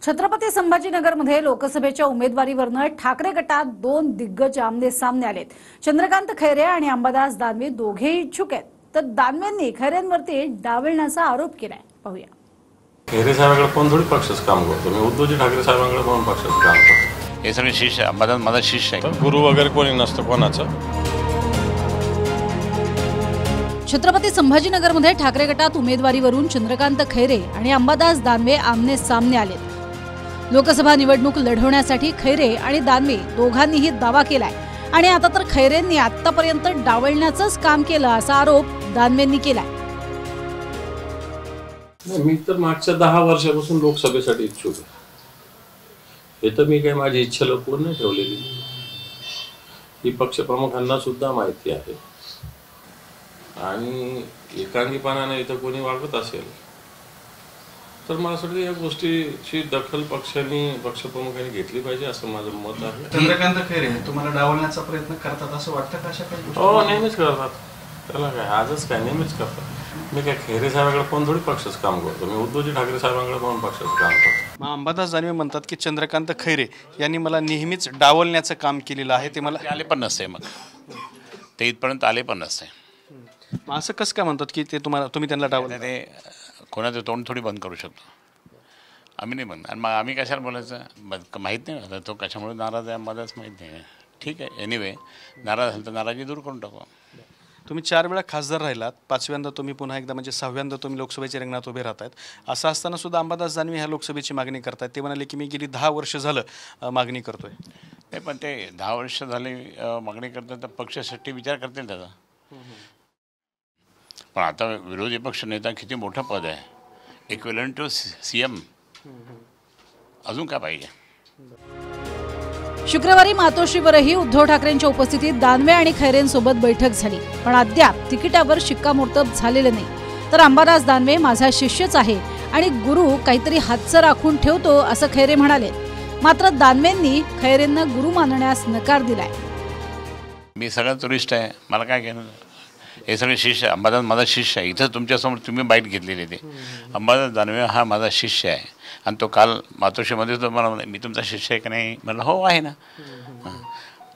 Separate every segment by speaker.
Speaker 1: छत्रपती संभाजीनगरमध्ये लोकसभेच्या उमेदवारीवरनं ठाकरे गटात दोन दिग्गज आमने सामने आलेत। चंद्रकांत खैरे आणि अंबादास दानवे दोघेही इच्छुक आहेत, तर दानवेंनी खैरेंवरती डावलण्याचा आरोप केलाय। पाहूया।
Speaker 2: खैरे साहेबांकडे कोण थोडी पक्षाचं काम करतो, मी उद्धवजी ठाकरे साहेबांकडे कोण पक्षाचं काम करतो।
Speaker 3: हे सगळे शिष्य अंबादास माझा शिष्य आहे,
Speaker 2: गुरु वगैरे कोणी नसतं कोणाचं।
Speaker 1: छत्रपती संभाजीनगरमध्ये ठाकरे गटात उमेदवारीवरून चंद्रकांत खैरे आणि अंबादास दानवे आमने सामने आलेत। लोकसभा निवडणूक लढवण्यासाठी खैरे आणि दानवे दोघांनीही दावा केलाय आणि आता तर खैरेंनी आतापर्यंत डावलण्याचंच काम केलं असा आरोप दानवेंनी केलाय।
Speaker 2: मी तर मागच्या 10 वर्षापासून लोकसभेसाठी इच्छुक आहे। हे तर मी काही माझी इच्छा लपवून नाही ठेवलेली, ही पक्षप्रमुखांना सुद्धा माहिती आहे। आणि एकांगीपणाने इथं कोणी वागत असेल तर मला असं वाटतं या गोष्टीची दखल पक्षप्रमुखांनी घेतली पाहिजे असं माझं मत आहे।
Speaker 4: चंद्रकांत खैरे तुम्हाला डावलण्याचा प्रयत्न करतात असं वाटतं का? अशा काही गोष्टी
Speaker 2: हो, नेहमीच करतात। त्याला काय आजच काय, नेहमीच करतात। मी काय खैरे साहेबांकडे कोण थोडी पक्षाचं काम करतो, मी उद्धवजी ठाकरे साहेबांकडे कोण पक्षाचं काम करतो।
Speaker 4: मग अंबादास दानवे म्हणतात की चंद्रकांत खैरे यांनी मला नेहमीच डावलण्याचं काम केलेलं आहे, ते मला
Speaker 3: आले पण नसते, मग ते इथपर्यंत आले पण नसते।
Speaker 4: मग असं कसं काय म्हणतात की ते तुम्ही त्यांना डावलं?
Speaker 3: ते कोणाचं तोंड थोडी बंद करू शकतो, आम्ही नाही बंद। आणि मग आम्ही कशाला बोलायचं माहीत नाही आता तो कशामुळे नाराज आहे, अंबादास माहीत नाही। ठीक आहे, एनिवे नाराज असेल तर नाराजी दूर करून टाकू।
Speaker 4: तुम्ही 4 वेळा खासदार राहिलात, 5व्यांदा तुम्ही पुन्हा एकदा म्हणजे 6व्यांदा तुम्ही लोकसभेच्या रिंगणात उभे राहत आहेत। असं असताना सुद्धा अंबादास दानवे ह्या लोकसभेची मागणी करतात। ते म्हणाले की मी गेली 10 वर्ष झालं मागणी करतोय।
Speaker 3: नाही, पण ते 10 वर्ष झाले मागणी करतात तर पक्षासाठी विचार करतील त्याचा। पण आता विरोधी पक्ष नेता किती मोठं पद आहे, इक्विव्हॅलंट टू CM, अजून काय पाहिजे।
Speaker 1: शुक्रवारी मातोश्रीवरही उद्धव ठाकरेंच्या उपस्थितीत दानवे आणि खैरेंसोबत बैठक झाली, पण अद्याप तिकिटावर शिक्कामोर्तब झालेलं नाही। तर अंबादास दानवे माझा शिष्यच आहे आणि गुरु काहीतरी हातचं राखून ठेवतो असं खैरे म्हणाले। मात्र दानवेंनी खैरेंना गुरु मानण्यास नकार दिलाय।
Speaker 3: मी सगळा टुरिस्ट आहे, मला काय घेणं। हे सगळे शिष्य अंबादास माझा शिष्य आहे। इथं तुमच्यासमोर तुम्ही बाईट घेतलेली ते अंबादास दानवे हा माझा शिष्य आहे। आणि तो काल मातोश्रीमध्ये तो मला मी तुमचा शिष्य आहे का नाही, म्हणलं हो आहे ना।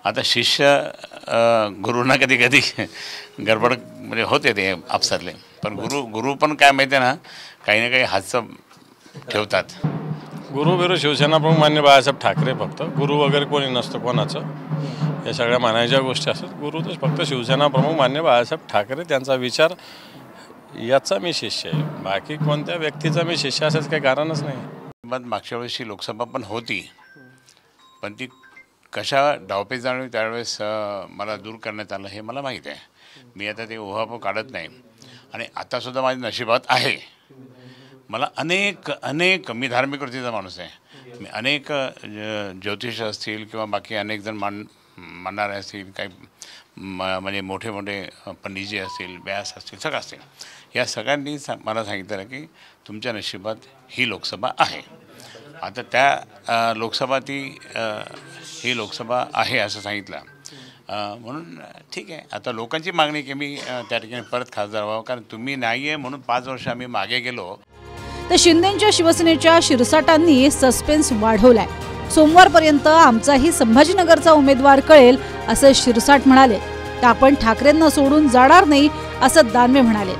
Speaker 3: आता शिष्य गुरुना कधी कधी गडबड म्हणजे होते ते अफसरले, पण गुरु पण काय माहिती आहे ना, काही ना काही हातचं ठेवतात।
Speaker 2: गुरु बिरु शिवसेना प्रमुख मान्य बाळासाहेब ठाकरे, फक्त गुरु वगैरे कोणी नसतं कोणाचं। या सगळ्या मानायच्या गोष्टी असतात। गुरु तर फक्त शिवसेना प्रमुख मान्य बाळासाहेब ठाकरे, त्यांचा विचार याचा मी शिष्य आहे। बाकी कोणत्या व्यक्तीचा मी शिष्य असायचं काही कारणच नाही।
Speaker 3: मागच्या वेळेसची लोकसभा पण होती, पण ती कशा डावपेच जाणवी त्यावेळेस मला दूर करण्यात आलं हे मला माहीत आहे। मी आता ते उहापोह काढत नाही। आणि आतासुद्धा माझ्या नशिबात आहे। मला अनेक मी धार्मिक वृत्तीचा माणूस आहे। मी अनेक ज्योतिष असतील किंवा बाकी अनेक जण मानणारे असतील, काही म्हणजे मोठे पंडितजी असतील, व्यास असतील, सगळं असतील, या सगळ्यांनी मला सांगितलं की तुमच्या नशिबात ही लोकसभा आहे। आता त्या ही लोकसभा आहे असं सांगितलं, म्हणून ठीक आहे। आता लोकांची मागणी की मी त्या ठिकाणी परत खासदार व्हावं, कारण तुम्ही नाही आहे म्हणून 5 वर्ष आम्ही मागे गेलो।
Speaker 1: तर शिंदेंच्या शिवसेनेच्या शिरसाटांनी सस्पेन्स वाढवलाय। सोमवारपर्यंत आमचाही संभाजीनगरचा उमेदवार कळेल असं शिरसाट म्हणाले। तर आपण ठाकरेंना सोडून जाणार नाही असं दानवे म्हणाले।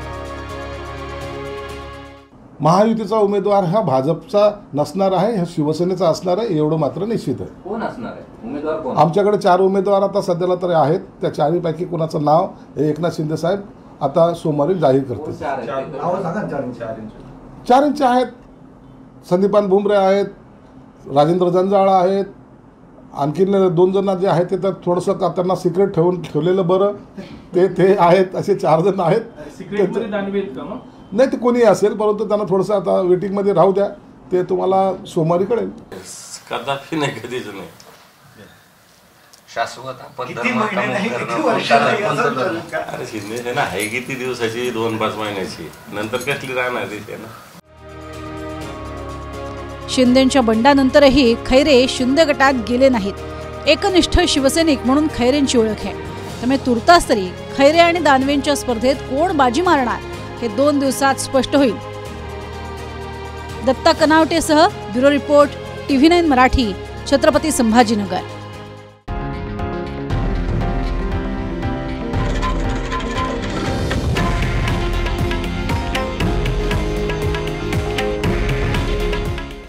Speaker 5: महायुतीचा उमेदवार हा भाजपचा नसणार आहे, हा शिवसेनेचा असणार आहे, एवढं मात्र निश्चित आहे।
Speaker 6: कोण असणार आहे उमेदवार? कोण?
Speaker 5: आमच्याकडे 4 उमेदवार आता सध्याला तरी आहेत। त्या 4पैकी कोणाचं नाव हे एकनाथ शिंदे साहेब आता सोमवारी जाहीर करतील। 4 आहेत, संदीपान भुमरे आहेत, राजेंद्र जंजाळ आहेत, आणखीन 2 जण जे आहेत ते तर थोडंसं त्यांना सिक्रेट ठेवलेलं बरं, ते आहेत। असे 4 जण आहेत। नाही, ते कोणी असेल, परंतु त्यांना थोडंसं आता वेटिंगमध्ये राहू द्या, ते तुम्हाला सोमवारी कळेल।
Speaker 2: कदापि नाही, कधीच नाही।
Speaker 6: शाश्वत
Speaker 2: अरे शिंदे सेना आहे किती दिवसाची? 2-5 महिन्याची, नंतर कसली राहणार ती सेना?
Speaker 1: शिंदेंच्या बंडानंतरही खैरे शिंदे गटात गेले नाहीत। एकनिष्ठ शिवसैनिक म्हणून खैरेंची ओळख आहे। त्यामुळे तुर्तास तरी खैरे आणि दानवेंच्या स्पर्धेत कोण बाजी मारणार हे 2 दिवसात स्पष्ट होईल। दत्ता कनावटेसह bureau report TV9 Marathi, Chhatrapati Sambhajinagar.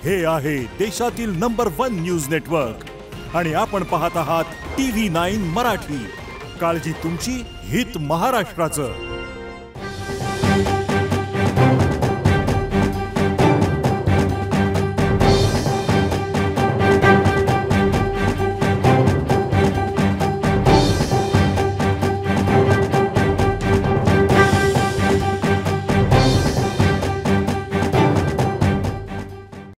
Speaker 6: हे आहे देशातील नंबर 1 न्यूज नेटवर्क आणि आपण पाहत आहात TV9 मराठी. काळजी तुमची, हित महाराष्ट्राचं.